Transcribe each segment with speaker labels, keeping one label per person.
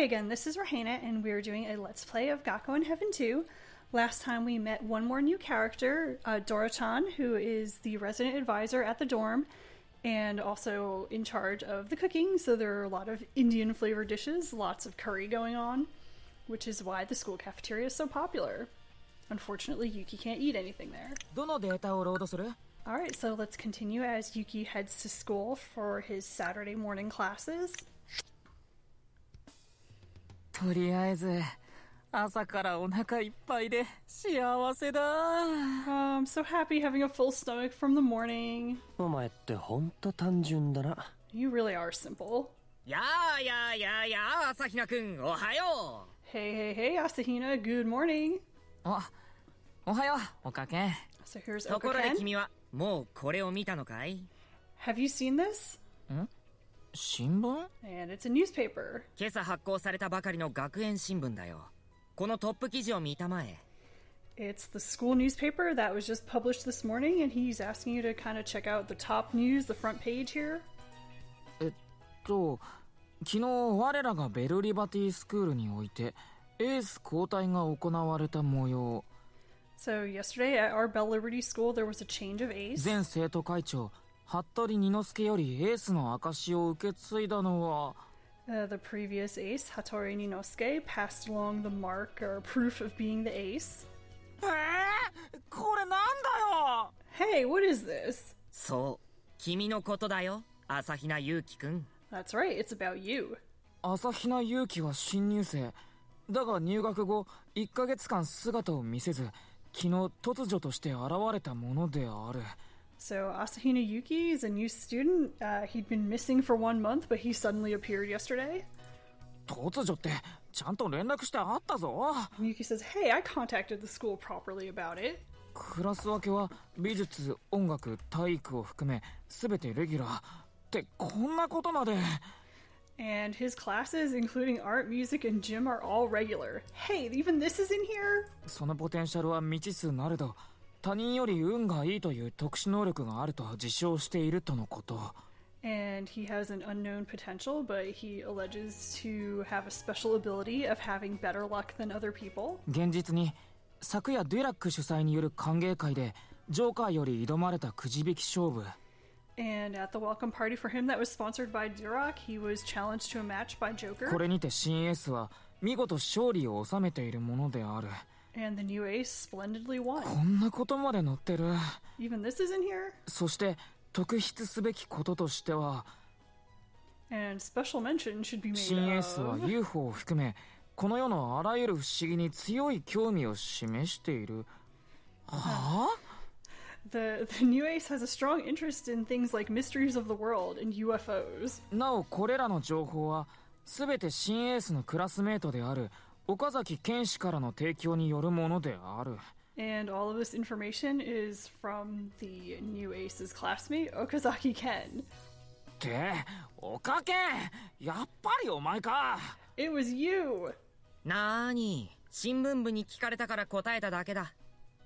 Speaker 1: again, this is Rahena, and we're doing a Let's Play of Gakuen Heaven 2. Last time we met one more new character, Dora-chan, who is the resident advisor at the dorm, and also in charge of the cooking, so there are a lot of Indian-flavored dishes, lots of curry going on, which is why the school cafeteria is so popular. Unfortunately, Yuki can't eat anything there. Alright, so let's continue as Yuki heads to school for his Saturday morning classes.
Speaker 2: とりあえず朝からお腹いっぱいで幸せだ。
Speaker 1: I'm so happy having a full stomach from the morning.
Speaker 3: お前ってほんと単純だな。
Speaker 1: You really are simple.
Speaker 2: やあ朝比奈くんおはよう。
Speaker 1: Hey, Asahina, good morning.
Speaker 2: おはよう、Okaken.
Speaker 1: So here's
Speaker 2: ところで
Speaker 1: Okaken.
Speaker 2: 君はもうこれを見たのかい？
Speaker 1: Have you seen this?
Speaker 2: 新聞？
Speaker 1: And it's a newspaper.
Speaker 2: 今朝発行されたばかりの学園新聞だよ。このトップ記事を見たまえ。
Speaker 1: It's the school newspaper that was just published this morning, and he's asking you to kind of check out the top news, the front page here.
Speaker 2: 昨日我らがベルリバティスクールにおいてエース交代が行われた模様。
Speaker 1: So yesterday at our Bell Liberty School, there was a change of ace.
Speaker 2: 前生徒会長服部二之助よりエースの証を受け継いだのは
Speaker 1: The previous ace, Hattori Ninosuke, passed along the mark or proof of being the ace.
Speaker 2: これなんだよ。
Speaker 1: Hey, what is this?
Speaker 2: そう、君のことだよ、朝比奈優輝くん。
Speaker 1: That's right, it's about you.
Speaker 2: 朝比奈優輝は新入生。だが入学後1ヶ月間姿を見せず、昨日突如として現れたものである。
Speaker 1: So Asahina Yuki is a new student. He'd been missing for 1 month, but he suddenly appeared yesterday.
Speaker 2: 突如ってちゃんと連絡してあったぞ。
Speaker 1: Yuki says, hey, I contacted the school properly about it.
Speaker 2: クラス分けは美術、音楽、体育を含め全てレギュラー。ってこんなことまで。
Speaker 1: And his classes, including art, music, and gym, are all regular. Hey, even this is in here?
Speaker 2: そのポテンシャルは未知数なれど、他人より運がいいという特殊能力があると自称しているとのこと。
Speaker 1: And he has an unknown potential, but he alleges to have a special ability of having better luck than other people.
Speaker 2: 現実に昨夜デュラック主催による歓迎会でジョーカーより挑まれたくじ引き勝負。
Speaker 1: And at the welcome party for him that was sponsored by Duroc, he was challenged to a match by Joker.
Speaker 2: これにて新エースは見事勝利を収めているものである。
Speaker 1: And the new ace splendidly won.
Speaker 2: こんなことまで載ってる。
Speaker 1: Even this is in here?
Speaker 2: そして特筆すべきこととしては、
Speaker 1: And special mention should be
Speaker 2: 新エー
Speaker 1: made
Speaker 2: スは
Speaker 1: of...
Speaker 2: UFO を含めこの世のあらゆる不思議に強い興味を示している。はあ？
Speaker 1: The new ace has a strong interest in things like mysteries of the world and UFOs.
Speaker 2: なおこれらの情報は全て新エースのクラスメートである岡崎健士からの提供によるものである。
Speaker 1: And all of this information is from the new ace's classmate, Okazaki Ken.
Speaker 2: って岡健、やっぱりお前か。
Speaker 1: It was you!
Speaker 2: なーに、新聞部に聞かれたから答えただけだ。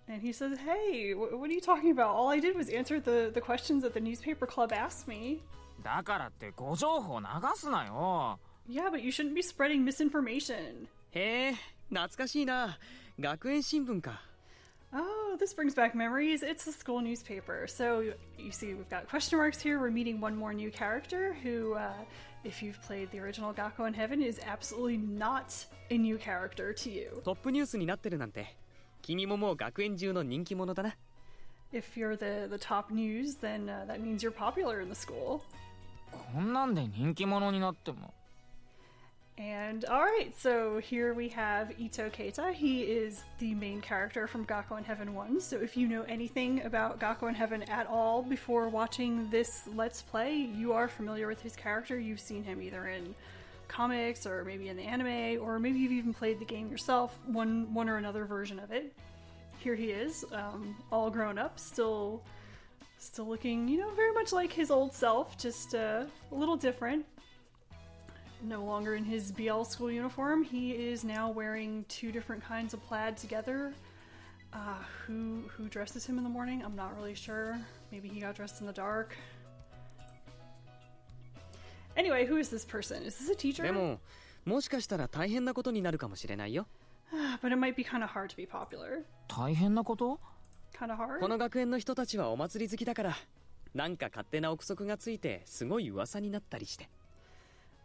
Speaker 1: And he says, hey, what are you talking about? All I did was answer the questions that the newspaper club asked me.
Speaker 2: だからって誤情報流すなよ。
Speaker 1: Yeah, but you shouldn't be spreading misinformation.
Speaker 3: へえ、懐かしいな。学園新聞か。
Speaker 1: Oh, this brings back memories. It's the school newspaper. So you see, we've got question marks here. We're meeting one more new character who, if you've played the original Gakuen Heaven, is absolutely not a new character to you.
Speaker 3: トップニュースになってるなんて。君ももう学園中の人気者だな。
Speaker 1: If you're the top news, then that means you're popular in the school.
Speaker 2: こんなんで人気者になっても。
Speaker 1: And alright, so here we have Ito Keita. He is the main character from Gakuen Heaven 1. So if you know anything about Gakuen Heaven at all before watching this Let's Play, you are familiar with his character. You've seen him either in comics or maybe in the anime, or maybe you've even played the game yourself, one or another version of it. Here he is, all grown up, still looking, very much like his old self, just a little different. No longer in his BL school uniform. He is now wearing 2 different kinds of plaid together. Who dresses him in the morning? I'm not really sure. Maybe he got dressed in the dark. Anyway, who is this person? Is this a teacher?
Speaker 3: でももしかしたら大変なことになるかもしれないよ。
Speaker 1: But it might be kind of hard to be popular.
Speaker 2: 大変なこと？
Speaker 1: Kind of hard?
Speaker 3: この学園の人たちはお祭り好きだから、なんか勝手な憶測がついてすごい噂になったりして。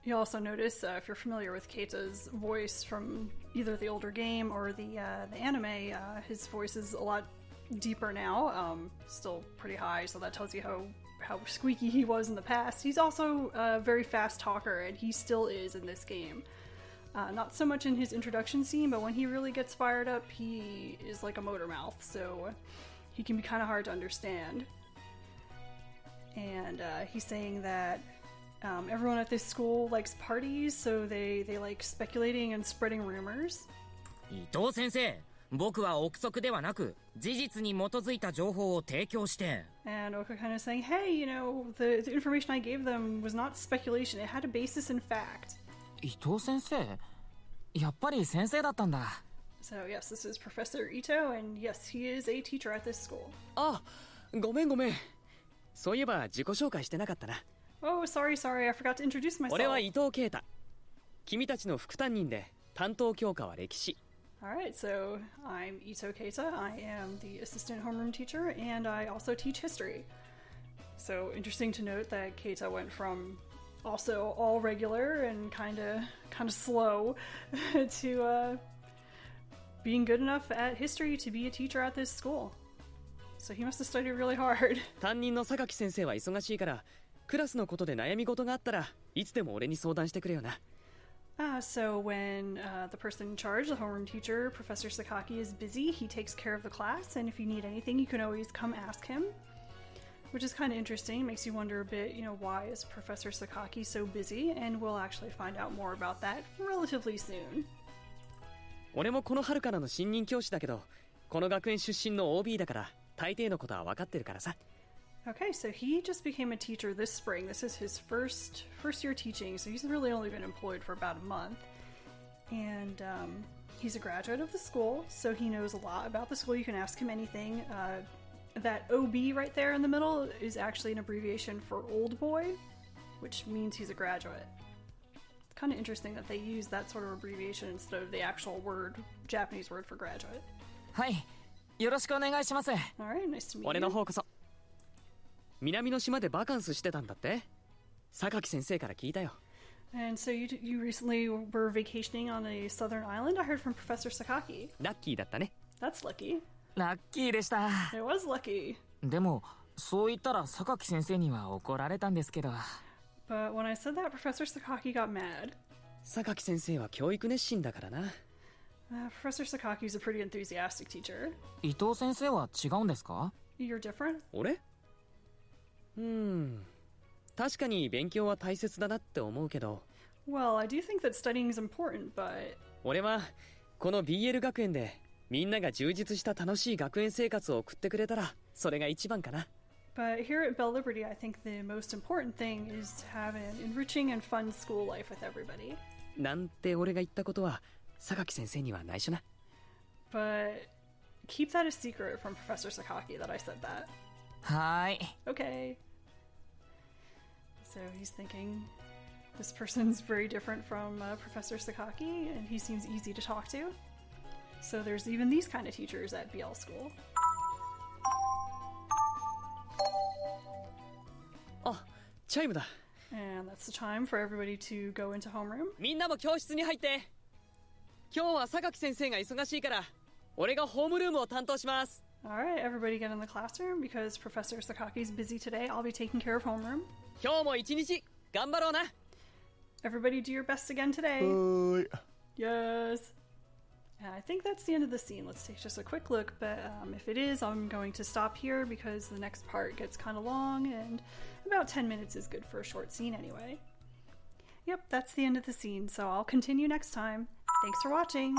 Speaker 1: You also notice, if you're familiar with Keita's voice from either the older game or the anime, his voice is a lot deeper now, still pretty high, so that tells you how squeaky he was in the past. He's also a very fast talker, and he still is in this game. Not so much in his introduction scene, but when he really gets fired up, he is like a motor mouth, so he can be kind of hard to understand. And he's saying that everyone at this school likes parties, so they like speculating and spreading rumors.
Speaker 4: 伊藤先生、僕は憶測ではなく事実に基づいた情報を提供して。
Speaker 1: And Okaken is saying, hey, you know, the information I gave them was not speculation, it had a basis in fact.
Speaker 2: 伊藤先生？やっぱり先生だったんだ。
Speaker 1: So yes, this is Professor Ito, and yes, he is a teacher at this school.
Speaker 3: あ、ごめん。そういえば自己紹介してなかったな。
Speaker 1: Oh, sorry, I forgot to introduce myself.
Speaker 3: 俺は伊藤啓太。君たちの副担任で担当教科は歴史。
Speaker 1: Alright, so I'm Ito Keita. I am the assistant homeroom teacher, and I also teach history. So interesting to note that Keita went from also all regular and kind of slow to being good enough at history to be a teacher at this school. So he must have studied really hard.
Speaker 3: 担任の榊先生は忙しいから、クラスのことで悩み事があったらいつでも俺に相談してくれよな。
Speaker 1: So when the person in charge, the homeroom teacher, Professor Sakaki, is busy, he takes care of the class, and if you need anything, you can always come ask him. Which is kind of interesting. Makes you wonder a bit, you know, why is Professor Sakaki so busy? And we'll actually find out more about that relatively soon.
Speaker 3: 俺もこの春からの新任教師だけど、この学園出身の OB だから大抵のことは分かってるからさ。
Speaker 1: Okay, so he just became a teacher this spring. This is his first year teaching, so he's really only been employed for about a month. And he's a graduate of the school, so he knows a lot about the school. You can ask him anything. That OB right there in the middle is actually an abbreviation for old boy, which means he's a graduate. It's kind of interesting that they use that sort of abbreviation instead of the actual word, Japanese word for graduate.
Speaker 2: はい、よろしくお願いします。
Speaker 1: Alright, nice to meet
Speaker 3: 俺の
Speaker 1: you.
Speaker 3: 方こそ。南の島でバカンスしてたんだって？榊先生から聞いたよ。
Speaker 1: And so you recently were vacationing on a southern island? I heard from Professor Sakaki.
Speaker 3: ラッキーだったね。
Speaker 1: That's lucky.
Speaker 2: ラッキーでした。
Speaker 1: It was lucky.
Speaker 2: でも、そう言ったら榊先生には怒られたんですけど。
Speaker 1: But when I said that, Professor Sakaki got mad.
Speaker 3: 榊先生は教育熱心だからな。
Speaker 1: Professor Sakaki is a pretty enthusiastic teacher.
Speaker 2: 伊藤先生は違うんですか？
Speaker 1: You're different?
Speaker 3: 俺？確かに勉強は大切だなって思うけど。
Speaker 1: Well, I do think that studying is important, but...
Speaker 3: 俺はこの BL 学園でみんなが充実した楽しい学園生活を送ってくれたらそれが一番かな。
Speaker 1: But here at Belle Liberty, I think the most important thing is to have an enriching and fun school life with everybody.
Speaker 3: なんて俺が言ったことは榊先生には内緒な。
Speaker 1: But keep that a secret from Professor Sakaki that I said that.
Speaker 2: はーい。
Speaker 1: Okay. So he's thinking this person's very different from Professor Sakaki, and he seems easy to talk to. So there's even these kind of teachers at BL school.
Speaker 3: あ、チャイムだ。
Speaker 1: And that's the time for everybody to go into homeroom.
Speaker 3: みんなも教室に入って。今日は榊先生が忙しいから俺がホームルームを担当します。
Speaker 1: Alright, everybody get in the classroom because Professor Sakaki's busy today. I'll be taking care of homeroom.
Speaker 3: 今日も一日頑張ろうな。
Speaker 1: Everybody do your best again today. Yes. And I think that's the end of the scene. Let's take just a quick look, but if it is, I'm going to stop here because the next part gets kind of long, and about 10 minutes is good for a short scene anyway. Yep, that's the end of the scene, so I'll continue next time. Thanks for watching!